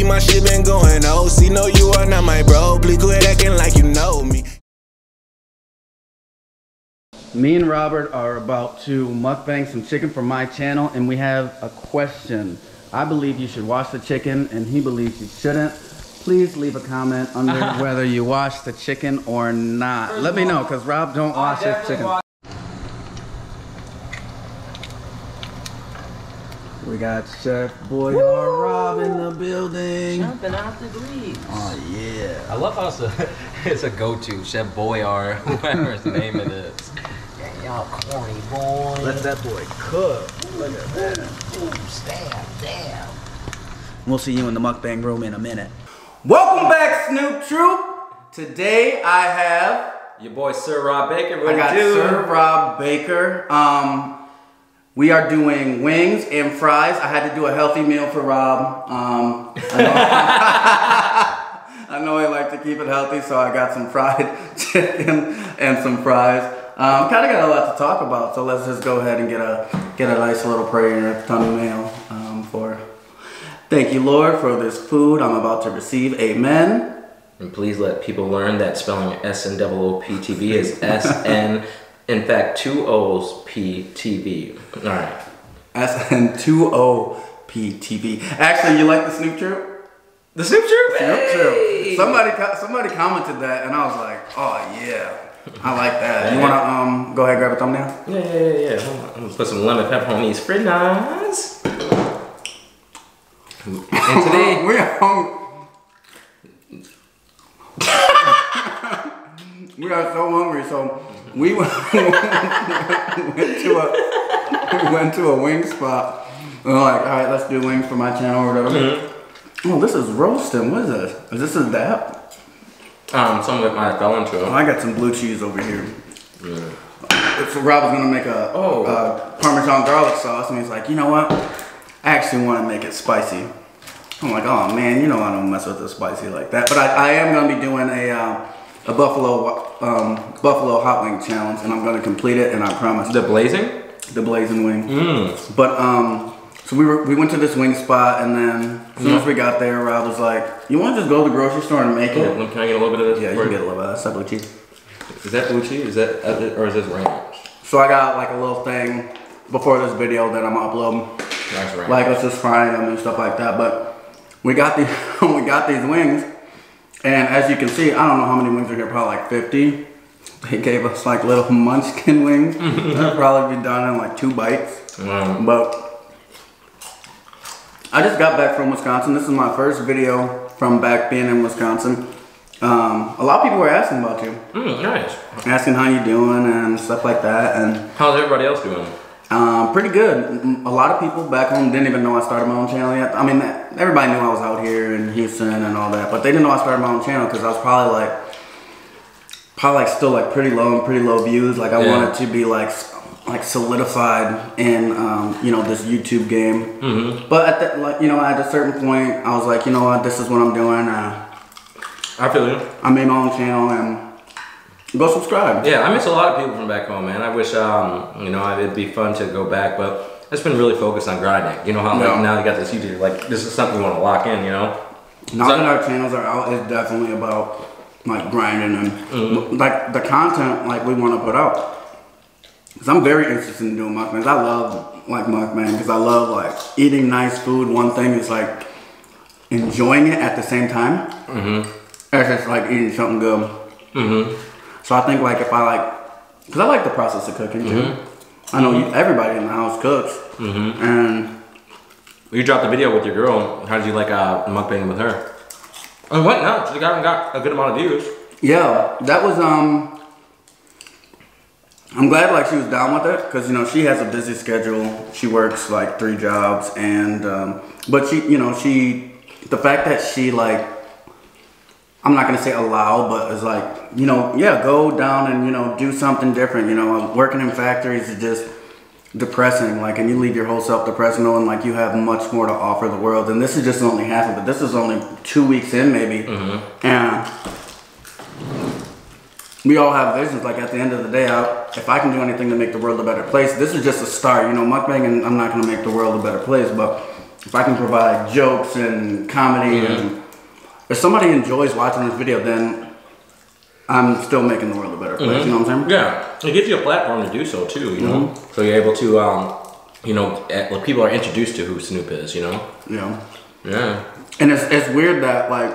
my shit been going OC. No, you are not my bro. Please quit acting like you know me. Me and Robert are about to mukbang some chicken for my channel, and we have a question. I believe you should wash the chicken, and he believes you shouldn't. Please leave a comment under whether you wash the chicken or not. Let me know, because Rob don't wash his chicken. We got Chef Boyar Rob in the building. Jumping out the grease. Oh yeah. I love how it's a go-to. Chef Boyar, whoever his name it is. Yeah, y'all corny boy. Let that boy cook. Look at that. Ooh, stab, damn. We'll see you in the mukbang room in a minute. Welcome back, Snoop Troop. Today I have your boy Sirrobbaker. I got Sirrobbaker. We are doing wings and fries. I had to do a healthy meal for Rob. I know he likes to keep it healthy, so I got some fried chicken and some fries. Kind of got a lot to talk about, so let's just go ahead and get a nice little prayer thumbnail for. Thank you, Lord, for this food I'm about to receive. Amen. And please let people learn that spelling SNOOPTV is SN. In fact, 2 O's PTV. All right. SN2OPTV. Actually, you like the Snoop Troop? The Snoop Troop? Snoop Troop. Somebody commented that, and I was like, oh yeah, I like that. You wanna go ahead and grab a thumbnail? Yeah. Hold on. I'm gonna put some lemon pepper on these fritters. And today we're hungry. We are so hungry, so we went to a wing spot. And we're like, all right, let's do wings for my channel or whatever. Oh, this is roasting. What is this? Is this a dap? Some of it might have fell into it. Oh, I got some blue cheese over here. So Rob was gonna make a Parmesan garlic sauce, and he's like, you know what? I actually want to make it spicy. I'm like, oh man, you know I don't mess with the spicy like that. But I am gonna be doing a buffalo hot wing challenge, and I'm gonna complete it, and I promise. The blazing wing. But so we went to this wing spot, and then as soon as we got there, Rob was like, you want to just go to the grocery store and make it? Can I get a little bit of this? Yeah, you can get a little bit of that. That's that blue cheese. Is that blue cheese? Is that or is this ranch? So I got like a little thing before this video that I'm uploading. Nice ranch. Like us just frying them and stuff like that. But we got these wings. And as you can see, I don't know how many wings are here, probably like 50. They gave us like little munchkin wings. That'll probably be done in like 2 bites. But I just got back from Wisconsin. This is my first video from back being in Wisconsin. A lot of people were asking about you. Nice. Asking how you doing and stuff like that. And how's everybody else doing? Pretty good. A lot of people back home didn't even know I started my own channel yet. I mean, everybody knew I was out here in Houston and all that, but they didn't know I started my own channel because I was probably still like pretty low views. Like I wanted to be like solidified in you know, this YouTube game. But at at a certain point, I was like, you know what, this is what I'm doing. I feel you. I made my own channel and. Go subscribe. Yeah, I miss a lot of people from back home, man. I wish, you know, it'd be fun to go back, but it's been really focused on grinding. You know how like, now you got this YouTube, like this is something you want to lock in, you know? Now that our channels are out, it's definitely about like grinding and like the content like we want to put out. Cause I'm very interested in doing mukbangs. I love like mukbang because I love like eating nice food. One thing is like enjoying it at the same time. As just like eating something good. So I think like if I like, cause I like the process of cooking too. I know everybody in the house cooks. And you dropped a video with your girl. How did you like mukbang with her? And what? No, she got a good amount of views. Yeah, that was I'm glad like she was down with it because you know she has a busy schedule. She works like 3 jobs and but she, you know, the fact that she like. I'm not gonna say allow, but it's like, you know, yeah, go down and, you know, do something different. You know, working in factories is just depressing, like, and you leave your whole self depressed knowing like you have much more to offer the world. And this is just only half of it. This is only 2 weeks in maybe. And we all have visions. Like at the end of the day, if I can do anything to make the world a better place, this is just a start. You know, mukbang, and I'm not gonna make the world a better place, but if I can provide jokes and comedy, and if somebody enjoys watching this video, then I'm still making the world a better place. You know what I'm saying? Yeah, it gives you a platform to do so too. You know, so you're able to, you know, people are introduced to who Snoop is. You know. Yeah. Yeah. And it's weird that like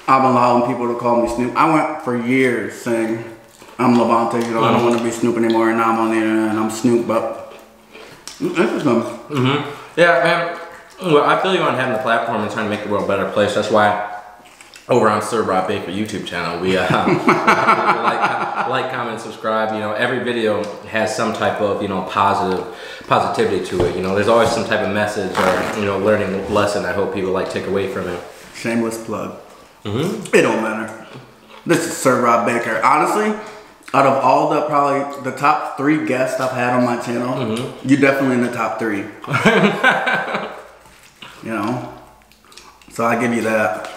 I'm allowing people to call me Snoop. I went for years saying I'm Levante. You know, I don't want to be Snoop anymore, and now I'm on the internet and I'm Snoop, but it's interesting. Yeah, man. Well, I feel you on having the platform and trying to make the world a better place. That's why over on sirrobbaker YouTube channel, we like, comment, subscribe. You know, every video has some type of, you know, positivity to it. You know, there's always some type of message or, you know, learning lesson I hope people like take away from it. Shameless plug. It don't matter. This is sirrobbaker. Honestly, out of all probably the top 3 guests I've had on my channel, you're definitely in the top 3. You know, so I give you that.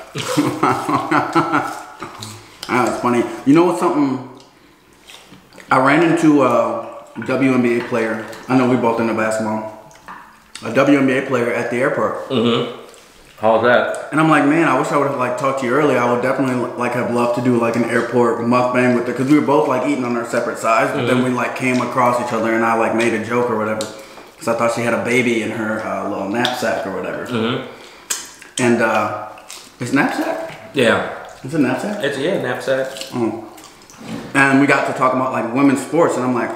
That's funny. You know what's something? I ran into a WNBA player. I know we both into basketball. A WNBA player at the airport. How's that? And I'm like, man, I wish I would have like talked to you earlier. I would definitely like have loved to do like an airport mukbang with her, because we were both like eating on our separate sides. But then we like came across each other, and I like made a joke or whatever, because I thought she had a baby in her little knapsack or whatever. And it's knapsack? Yeah. It's a knapsack? It's knapsack. And we got to talk about like women's sports, and I'm like,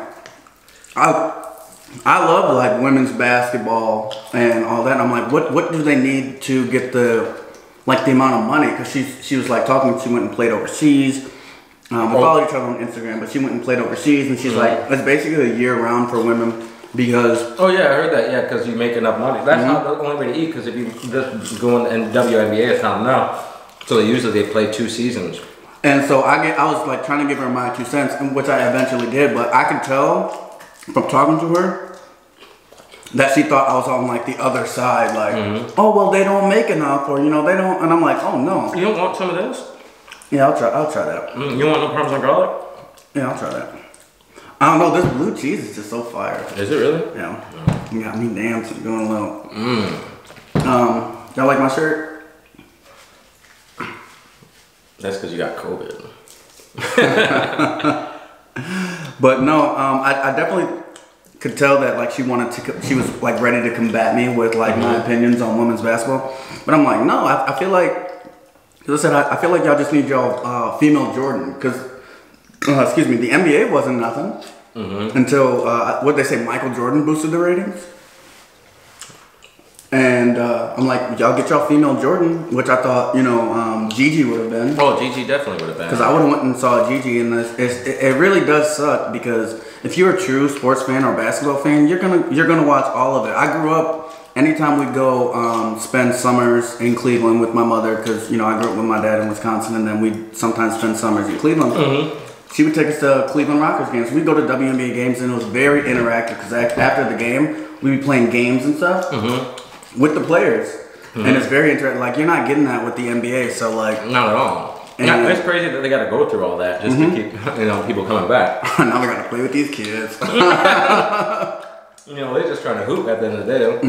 I love like women's basketball and all that. And I'm like, what do they need to get the amount of money? Because she was like talking. She went and played overseas. We followed each other on Instagram, but she went and played overseas, and she's like, it's basically a year round for women because. Oh yeah, I heard that. Yeah, because you make enough money. That's not the only way to eat. Because if you just go in WNBA, it's not enough. So they play 2 seasons. And so I was like trying to give her my 2 cents, which I eventually did. But I could tell from talking to her that she thought I was on like the other side, like, oh well, they don't make enough, or you know, they don't. And I'm like, oh no. You don't want some of this? Yeah, I'll try that. You want no Parmesan garlic? Yeah, I'll try that. I don't know, this blue cheese is just so fire. Is it really? Yeah. You got me dancing, doing a little. Y'all like my shirt? That's because you got COVID. But no, I definitely could tell that like she was like ready to combat me with like my opinions on women's basketball. But I'm like, no, I feel like, because I said, I feel like y'all just need y'all female Jordan, because, excuse me, the NBA wasn't nothing until, what they say, Michael Jordan boosted the ratings. And I'm like, y'all get y'all female Jordan, which I thought, you know, Gigi would have been. Oh, Gigi definitely would have been. Because I would have went and saw Gigi, and it really does suck, because if you're a true sports fan or basketball fan, you're gonna watch all of it. I grew up, anytime we go spend summers in Cleveland with my mother, because you know I grew up with my dad in Wisconsin, and then we sometimes spend summers in Cleveland. She would take us to Cleveland Rockers games. We'd go to WNBA games, and it was very interactive, because after the game, we'd be playing games and stuff with the players. And it's very interesting. Like, you're not getting that with the NBA, so like... Not at all. And it's crazy that they got to go through all that just to keep, you know, people coming back. Now we got to play with these kids. You know, they're just trying to hoop at the end of the day.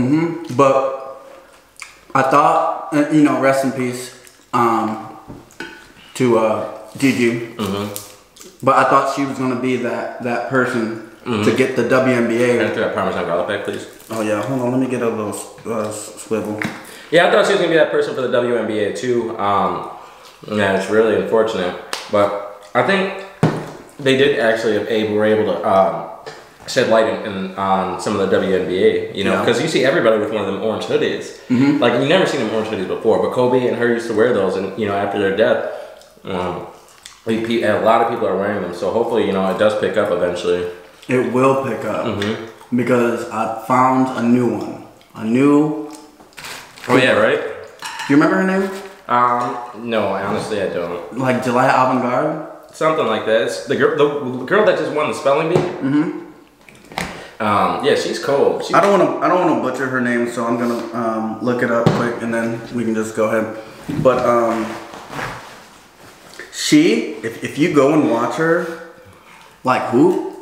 But I thought, you know, rest in peace to Gigi. But I thought she was going to be that person to get the WNBA. Can I throw that Parmesan garlic back, please? Oh yeah, hold on, let me get a little swivel. Yeah, I thought she was going to be that person for the WNBA too. Yeah, it's really unfortunate. But I think they did actually were able to shed light on some of the WNBA, you know, because you see everybody with one of them orange hoodies. Like, you never seen them orange hoodies before, but Kobe and her used to wear those, and you know, after their death, a lot of people are wearing them. So hopefully, you know, it does pick up eventually. It will pick up because I found a new one. Oh yeah, right? Do you remember her name? No, honestly, I don't. Like July Avant-Garde? Something like that. It's the girl that just won the spelling bee. Yeah, she's cold. I don't want to butcher her name, so I'm gonna look it up quick, and then we can just go ahead. But if you go and watch her, like hoop,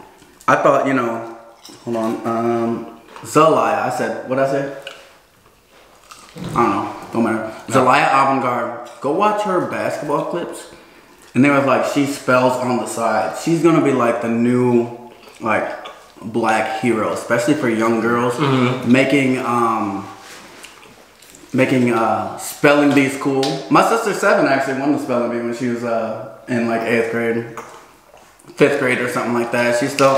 I thought, you know, hold on, Zelaya. I said, what I say? I don't know. Don't matter. Zelaya Avant-Garde. Go watch her basketball clips. And they was like, she spells on the side. She's gonna be like the new, like, black hero, especially for young girls. Making spelling bees cool. My sister 7 actually won the spelling bee when she was in like 8th grade, 5th grade or something like that. She still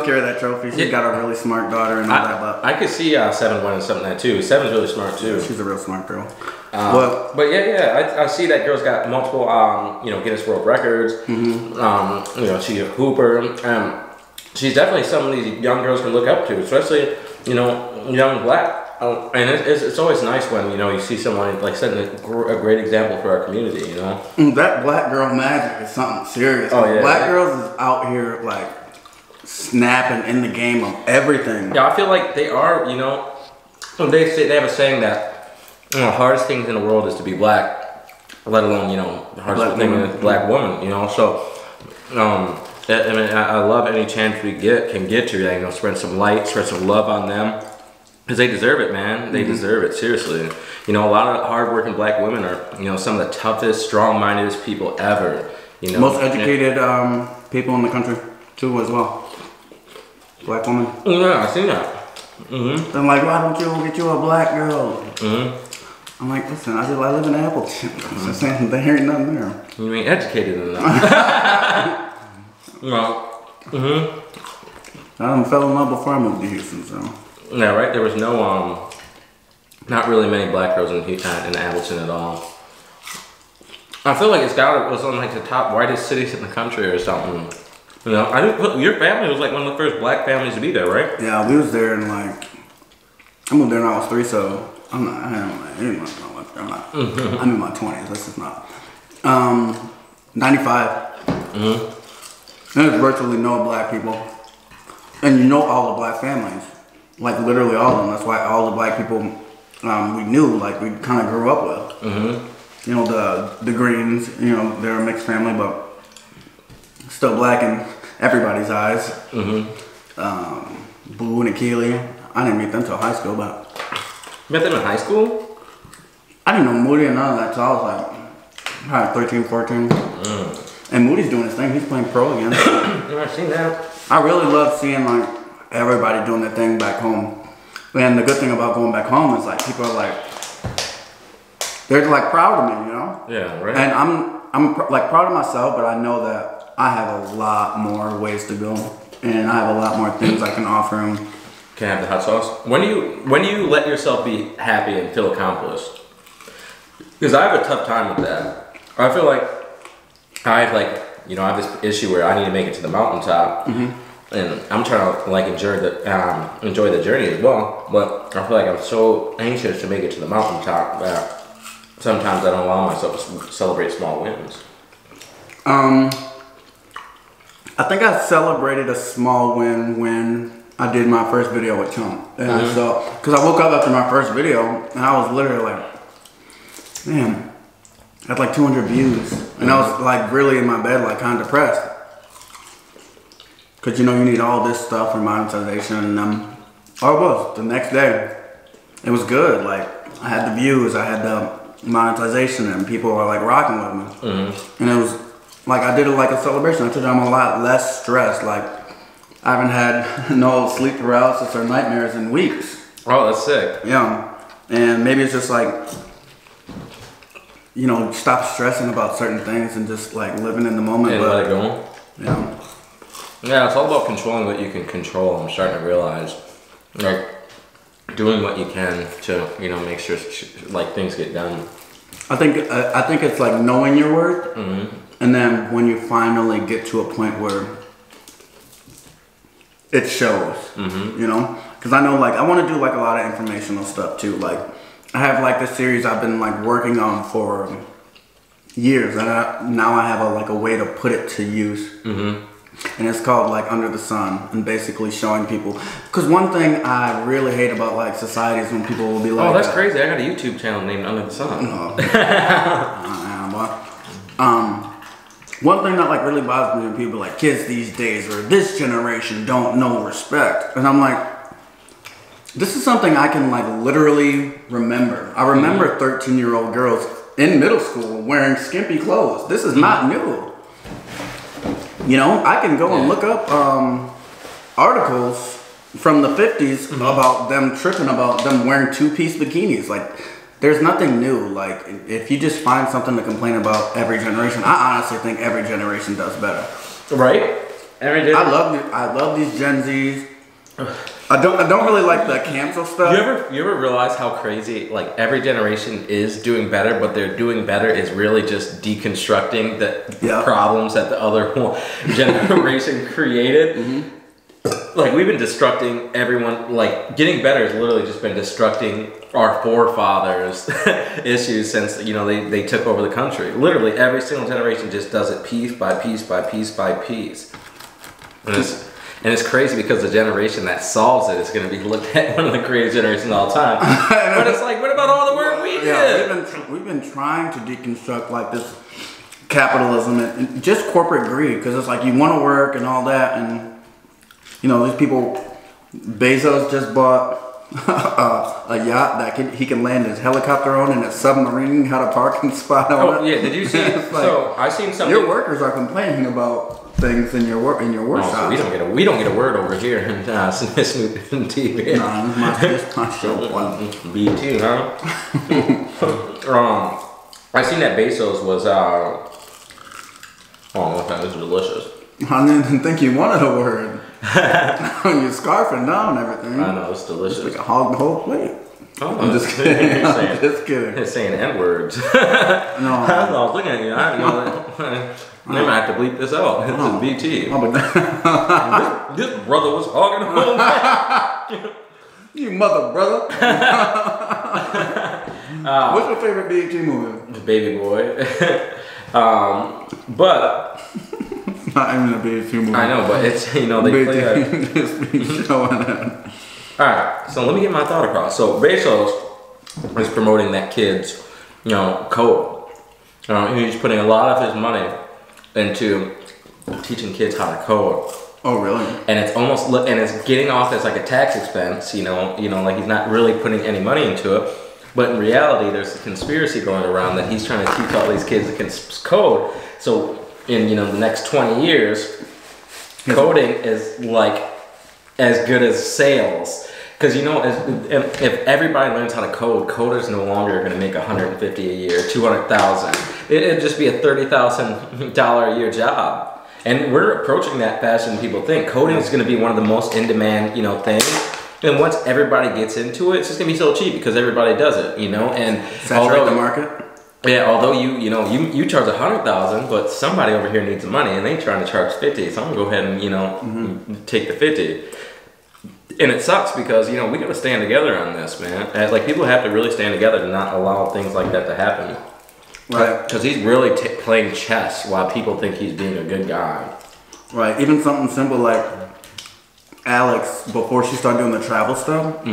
carried that trophy. She's got a really smart daughter and all that. But I could see 7 winning something like that too. 7's really smart too. She's a real smart girl. But yeah, I see that girl's got multiple Guinness World Records. You know, she's a hooper. She's definitely someone these young girls can look up to, especially young black. And it's always nice when you see someone like setting a great example for our community. That black girl magic is something serious. Oh yeah, black girls is out here like snapping in the game of everything. Yeah, I feel like they are. They have a saying that the hardest thing in the world is to be black, let alone the hardest thing is a black woman. So. I mean, I love any chance we can get to spread some light, spread some love on them. Because they deserve it, man. They deserve it, seriously. A lot of hardworking black women are, some of the toughest, strong-mindedest people ever. Most educated people in the country, too, as well. Black women. Yeah, I see that. They're like, why don't you get you a black girl? I'm like, listen, I live in Appleton. I'm saying there ain't nothing there. You ain't educated enough. I fell in love before I moved to Houston, so. Yeah, right. There was no, not really many black girls in Appleton at all. I feel like it was on like the top whitest cities in the country or something. Your family was like one of the first black families to be there, right? Yeah, we was there in like, I moved there when I was 3, so I'm in my 20s. This is not. 95. There's virtually no black people, and all the black families. Like literally all of them. That's why all the black people we knew, like we kind of grew up with. The Greens, they're a mixed family, but still black in everybody's eyes. Boo and Akili. I didn't meet them till high school, but. You met them in high school? I didn't know Moody and none of that till I was like probably 13, 14. And Moody's doing his thing. He's playing pro again. I've seen that. I really love seeing like everybody doing their thing back home. And the good thing about going back home is like people are like, they're like proud of me, Yeah, right. And I'm like proud of myself, but I know that I have a lot more ways to go, and I have a lot more things I can offer him. Can I have the hot sauce? When do you let yourself be happy and feel accomplished? Because I have a tough time with that. I feel like I have this issue where I need to make it to the mountaintop. And I'm trying to like enjoy the journey as well, but I feel like I'm so anxious to make it to the mountaintop that sometimes I don't allow myself to celebrate small wins. I think I celebrated a small win when I did my first video with Chum. And because I woke up after my first video and I was literally like, man, I had like 200 views. And I was like really in my bed, like kind of depressed. Because you need all this stuff for monetization, and all it was, the next day, it was good. Like, I had the views, I had the monetization, and people were like rocking with me. And it was, like I did it like a celebration. I told you I'm a lot less stressed. Like, I haven't had no sleep paralysis or nightmares in weeks. Oh, that's sick. Yeah, and maybe it's just like, stop stressing about certain things and just like living in the moment. And let it go. Yeah. Yeah, it's all about controlling what you can control. I'm starting to realize, like, doing what you can to, make sure like things get done. I think it's like knowing your worth, and then when you finally get to a point where it shows, because I know like I want to do like a lot of informational stuff too. Like I have like this series I've been like working on for years, and now I have a way to put it to use. And it's called like Under the Sun, and basically showing people. Because one thing I really hate about like society is when people will be like, "Oh, that's crazy! I got a YouTube channel named Under the Sun." One thing that like really bothers me when people are like, kids these days or this generation don't know respect, and I'm like, This is something I can like literally remember. I remember 13-year-old girls in middle school wearing skimpy clothes. This is not new. You know, I can go and look up articles from the 50s about them tripping about them wearing two-piece bikinis. Like, there's nothing new. Like, if you just find something to complain about every generation, I honestly think every generation does better. Right? I love these Gen Zs. I don't really like the cancel stuff. You ever realize how crazy like every generation is doing better, but their doing better is really just deconstructing the problems that the other generation created. Like we've been destructing everyone. Like getting better has literally just been destructing our forefathers' issues since they took over the country. Literally every single generation just does it piece by piece by piece by piece. And it's crazy because the generation that solves it is going to be looked at one of the greatest generations of all time. But it's like, what about all the work we did? Yeah, we've been trying to deconstruct like this capitalism and just corporate greed, because it's like you want to work and all that, and these people. Bezos just bought a yacht that he can land his helicopter on and a submarine had a parking spot on it. Oh yeah, did you see? So I seen something. Your workers are complaining about things in your workshop. So we don't get a word over here in Snoop and TV. Nah, this is my show. BT, huh? I seen that Bezos was. Oh, that was delicious. I didn't think you wanted a word. You're scarfing down and everything. I know, it's delicious. It's like a hog the whole plate. Oh, I'm just kidding. I'm just kidding. They're saying N-words. No. I was looking at you. I know. They might have to bleep this out. This is BT. This brother was hogging home. You mother brother. What's your favorite BT movie? Baby Boy. But not even a BT movie. I know, but it's they play that. All right, so let me get my thought across. So Bezos is promoting that kids, code. He's putting a lot of his money into teaching kids how to code. Oh, really? And it's getting off as like a tax expense. Like he's not really putting any money into it. But in reality, there's a conspiracy going around that he's trying to teach all these kids that can code. So in the next 20 years, coding is like as good as sales. Because if everybody learns how to code, coders no longer are going to make $150 a year, $200,000. It'd just be a $30,000 a year job. And we're approaching that faster than people think. Coding is going to be one of the most in-demand, things. And once everybody gets into it, it's just gonna be so cheap because everybody does it, And saturate the market. Yeah, although you charge $100,000, but somebody over here needs the money and they trying to charge $50. So I'm gonna go ahead and take the $50. And it sucks because we gotta stand together on this, man. And, like people have to really stand together to not allow things like that to happen. Right. Because he's really playing chess while people think he's being a good guy. Right. Even something simple like Alex, before she started doing the travel stuff,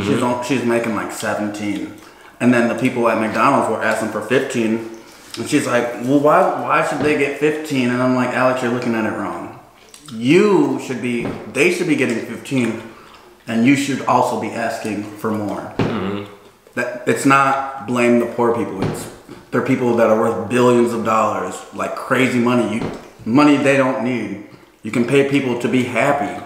she's making like 17, and then the people at McDonald's were asking for 15, and she's like, well, why should they get 15? And I'm like, Alex, you're looking at it wrong. They should be getting 15, and you should also be asking for more. That it's not blame the poor people. They're people that are worth billions of dollars, like crazy money. Money they don't need. You can pay people to be happy.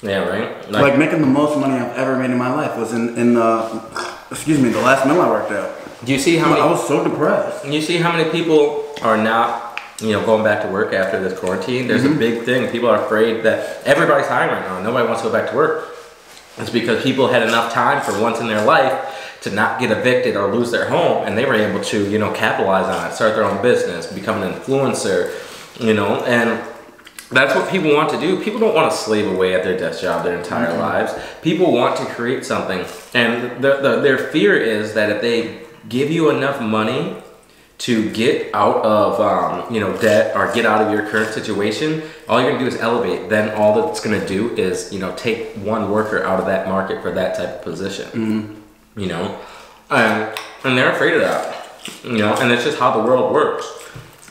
Yeah, right. Like making the most money I've ever made in my life was in the last mill I worked at. Do you see how many? I was so depressed. You see how many people are not, going back to work after this quarantine? There's a big thing. People are afraid that everybody's hiring right now. Nobody wants to go back to work. It's because people had enough time for once in their life to not get evicted or lose their home, and they were able to, capitalize on it, start their own business, become an influencer, and that's what people want to do. People don't want to slave away at their desk job their entire lives. People want to create something. And their fear is that if they give you enough money to get out of debt or get out of your current situation, all you're going to do is elevate. Then all that's going to do is, take one worker out of that market for that type of position. And they're afraid of that. And it's just how the world works.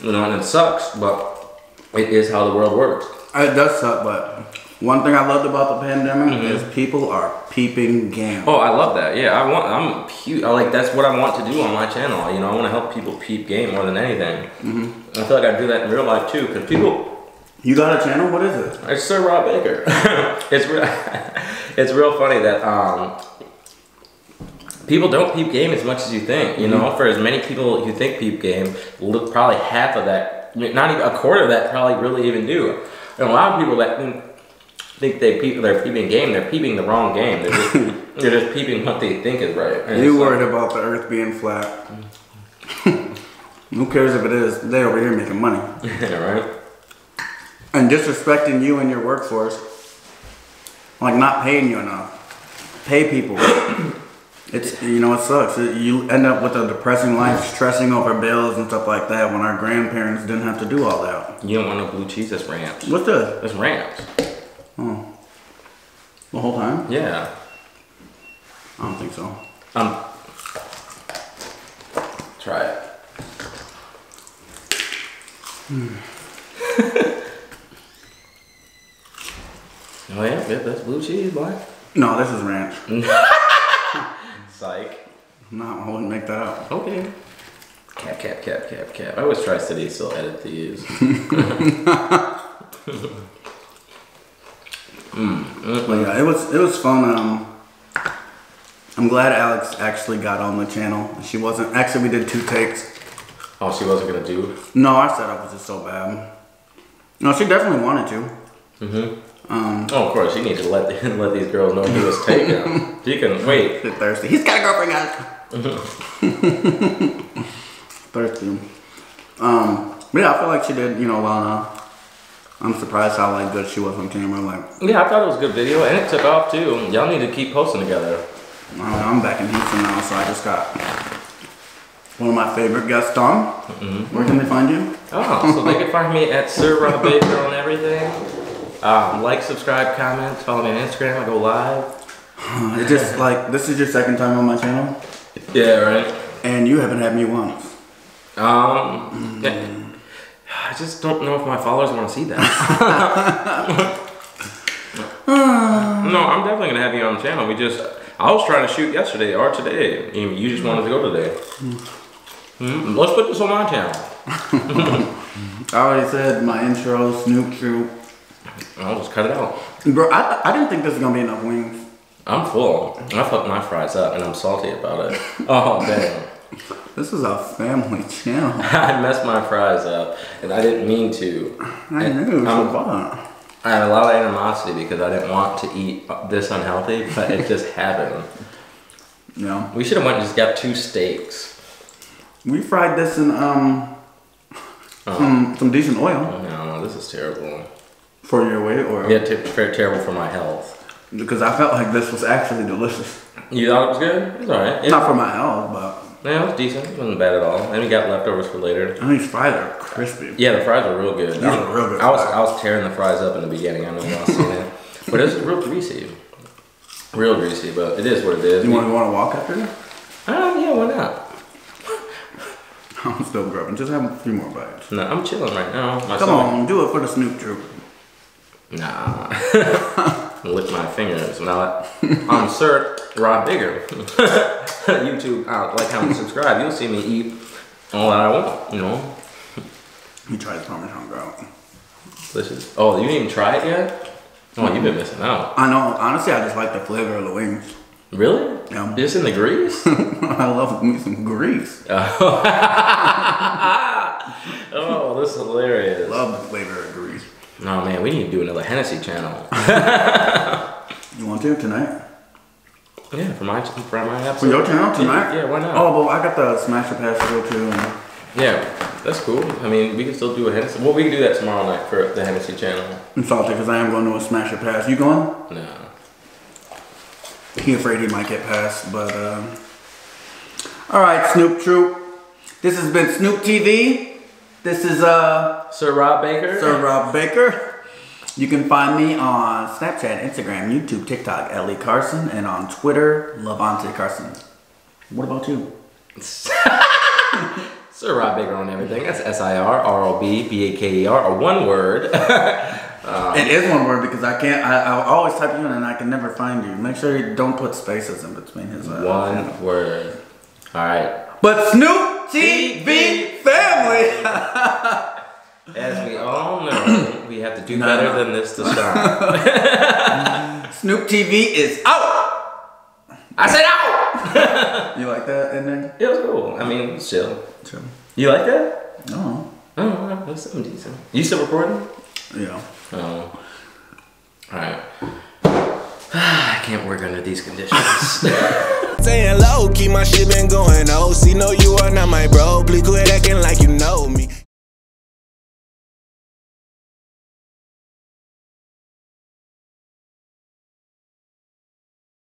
And it sucks, but it is how the world works. It does suck, but One thing I loved about the pandemic is people are peeping game. Oh, I love that. Yeah, that's what I want to do on my channel. You know, I want to help people peep game more than anything. I feel like I do that in real life too, because people. You got a channel? What is it? It's sirrobbaker. It's real funny that people don't peep game as much as you think. You know, for as many people who think peep game, probably half of that, not even a quarter of that, probably really even do. And a lot of people that think they're peeping game, they're peeping the wrong game. They're just peeping what they think is right. And you worried about the earth being flat. Who cares if it is? They over here making money. Yeah, right? And disrespecting you and your workforce. Like not paying you enough. Pay people. It's, you know, it sucks. You end up with a depressing life, stressing over bills and stuff like that when our grandparents didn't have to do all that. You don't want no blue cheese, that's ranch. What's this? That's ranch. Oh. The whole time? Yeah. I don't think so. Try it. Oh yeah, that's blue cheese, boy. No, this is ranch. Psych. No, I wouldn't make that up. Okay. Cap. I always try City still edit these. But yeah, it was fun. I'm glad Alex actually got on the channel. She wasn't. Actually, we did 2 takes. Oh, she wasn't gonna do? No, our setup was just so bad. No, she definitely wanted to. Oh, of course, you need to let these girls know he was taken. She can wait. She's thirsty. He's got a girlfriend, guys. Thirsty. But yeah, I feel like she did, you know, well enough. I'm surprised how like good she was on camera. Like, yeah, I thought it was a good video, and it took off too. Y'all need to keep posting together. I'm back in Houston now, so I just got one of my favorite guests on. Where can they find you? Oh, so they can find me at sirrobbaker on everything. Like, subscribe, comment, follow me on Instagram. I go live. It's just like, this is your second time on my channel? Yeah, right. And you haven't had me once. I just don't know if my followers want to see that. No, I'm definitely gonna have you on the channel. I was trying to shoot yesterday or today. You just wanted to go today. Let's put this on my channel. I already said my intro, Snoop Troop. I'll just cut it out. Bro, I didn't think this was gonna be enough wings. I'm full. I fucked my fries up and I'm salty about it. Oh, damn. This is a family channel. I messed my fries up and I didn't mean to. I knew. I had a lot of animosity because I didn't want to eat this unhealthy, but it just happened. Yeah. We should have went and just got 2 steaks. We fried this in some decent oil. No, this is terrible. For your weight, or? Yeah, terrible for my health. Because I felt like this was actually delicious. You thought it was good? It's alright. Not for my health, but... Yeah, it was decent. It wasn't bad at all. And we got leftovers for later. And these fries are crispy. Yeah, the fries are real good. These are real good. I was tearing the fries up in the beginning. I know y'all seen it. But it's real greasy. Real greasy, but it is what it is. You want to walk after that? Yeah, why not? I'm still grubbing. Just have a few more bites. No, I'm chilling right now. Come on, do it for the Snoop Troop. Nah. Lick my fingers. Now, I'm sirrobbaker. YouTube, like, comment, subscribe. You'll see me eat all that I want, you know. You tried the Parmesan garlic. Delicious. Oh, you didn't even try it yet? Oh, you've been missing out. I know. Honestly, I just like the flavor of the wings. Really? Yeah. Just in the grease? I love me some grease. Oh, this is hilarious. Love the flavor of grease. Oh man, we need to do another Hennessy channel. You want to tonight? Yeah, for my episode. For your channel tonight? Yeah, why not? Oh, well, I got the Smasher Pass to go to. Yeah, that's cool. I mean, we can still do a Hennessy. Well, we can do that tomorrow night for the Hennessy channel. I'm salty because I am going to a Smasher Pass. You going? No. He's afraid he might get passed, but alright, Snoop Troop. This has been Snoop TV. This is sirrobbaker. Sirrobbaker. You can find me on Snapchat, Instagram, YouTube, TikTok, Ellie Carson, and on Twitter, Lavonte Carson. What about you? Sirrobbaker on everything. That's SIRROBBAKER, or one word. It is one word because I can't. I'll always type you in and I can never find you. Make sure you don't put spaces in between his. One word. All right. But Snoop TV family. As we all know, we have to do better than this to start. Snoop TV is out. I said out. You like that in there? It was cool. I mean, it was chill. You like that? No. Oh, that's something decent. You still recording? Yeah. Oh. Alright. I can't work under these conditions. Saying low, keep my shit been going. Oh, see, no, you are not my bro. Please quit acting like you know me.